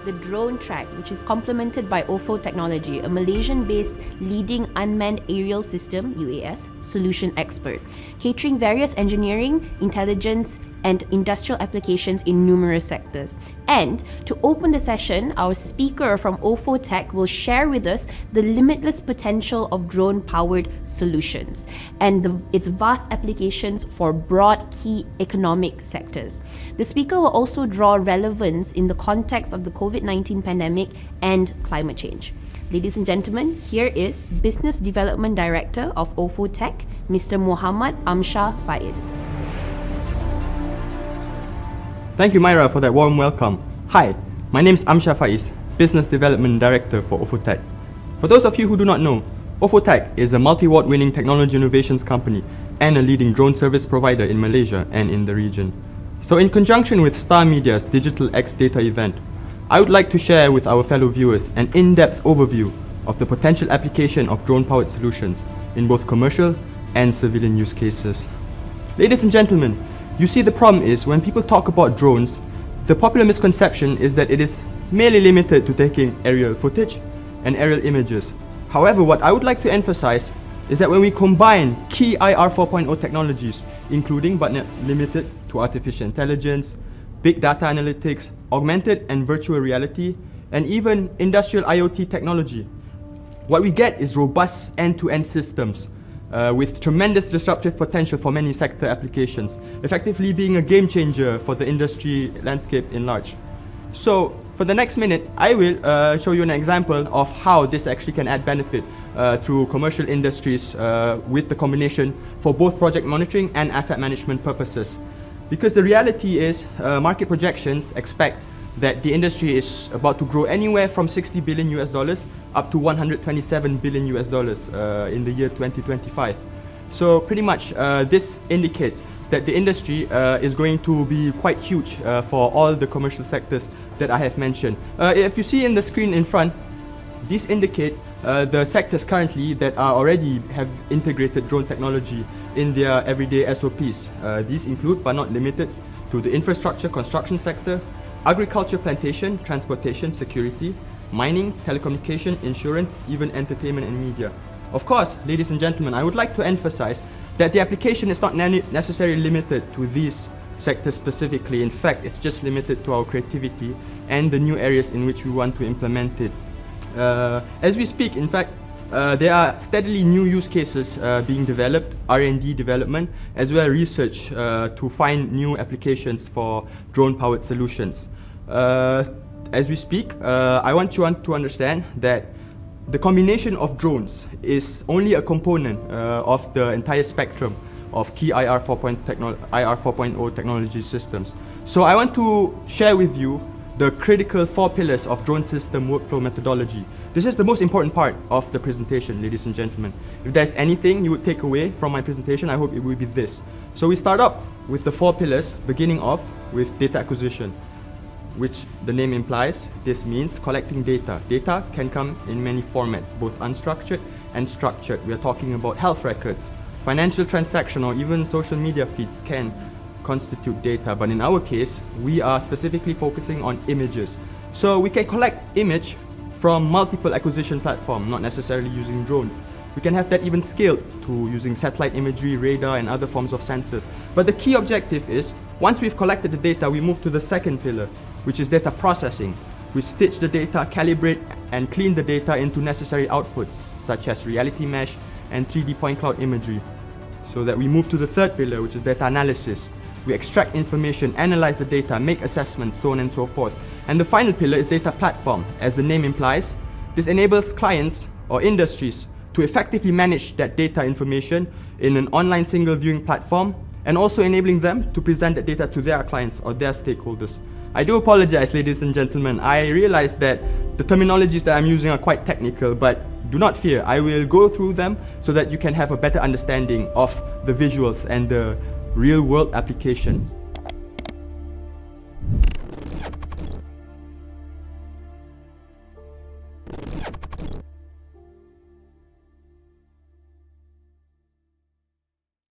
the drone track, which is complemented by OFO Technology, a Malaysian-based leading unmanned aerial system (UAS) solution expert, catering various engineering, intelligence, and industrial applications in numerous sectors. And to open the session, our speaker from OFO Tech will share with us the limitless potential of drone-powered solutions and its vast applications for broad key economic sectors. The speaker will also draw relevance in the context of the COVID-19 pandemic and climate change. Ladies and gentlemen, here is Business Development Director of OFO Tech, Mr. Muhammad Amshar Faiz. Thank you, Myra, for that warm welcome. Hi, my name is Amshar Faiz, Business Development Director for OFO Tech. For those of you who do not know, OFO Tech is a multi-award winning technology innovations company and a leading drone service provider in Malaysia and in the region. So in conjunction with Star Media's Digital X Data event, I would like to share with our fellow viewers an in-depth overview of the potential application of drone-powered solutions in both commercial and civilian use cases. Ladies and gentlemen, you see, the problem is when people talk about drones, the popular misconception is that it is merely limited to taking aerial footage and aerial images. However, what I would like to emphasize is that when we combine key IR 4.0 technologies, including but not limited to artificial intelligence, big data analytics, augmented and virtual reality, and even industrial IoT technology, what we get is robust end-to-end systems with tremendous disruptive potential for many sector applications, effectively being a game changer for the industry landscape in large. So for the next minute, I will show you an example of how this actually can add benefit through commercial industries with the combination for both project monitoring and asset management purposes. Because the reality is market projections expect that the industry is about to grow anywhere from $60 billion up to $127 billion in the year 2025. So pretty much this indicates that the industry is going to be quite huge for all the commercial sectors that I have mentioned. If you see in the screen in front, these indicate the sectors currently that are already have integrated drone technology in their everyday SOPs. These include but not limited to the infrastructure construction sector, agriculture, plantation, transportation, security, mining, telecommunication, insurance, even entertainment and media. Of course, ladies and gentlemen, I would like to emphasize that the application is not necessarily limited to these sectors specifically. In fact, it's just limited to our creativity and the new areas in which we want to implement it. As we speak, in fact, there are steadily new use cases being developed, R&D development, as well as research to find new applications for drone-powered solutions. As we speak, I want you to understand that the combination of drones is only a component of the entire spectrum of key IR 4.0 technology systems. So I want to share with you the critical 4 pillars of drone system workflow methodology. This is the most important part of the presentation, ladies and gentlemen. If there's anything you would take away from my presentation, I hope it will be this. So we start up with the 4 pillars, beginning off with data acquisition, which the name implies. This means collecting data. Data can come in many formats, both unstructured and structured. We are talking about health records, financial transaction, or even social media feeds can constitute data, but in our case, we are specifically focusing on images. So we can collect image from multiple acquisition platforms, not necessarily using drones. We can have that even scaled to using satellite imagery, radar, and other forms of sensors. But the key objective is, once we've collected the data, we move to the second pillar, which is data processing. We stitch the data, calibrate, and clean the data into necessary outputs, such as reality mesh and 3D point cloud imagery. So that we move to the third pillar, which is data analysis. We extract information, analyze the data, make assessments, so on and so forth. And the final pillar is data platform. As the name implies, this enables clients or industries to effectively manage that data information in an online single viewing platform, and also enabling them to present that data to their clients or their stakeholders. I do apologize, ladies and gentlemen. I realize that the terminologies that I'm using are quite technical, but do not fear. I will go through them so that you can have a better understanding of the visuals and the real-world applications.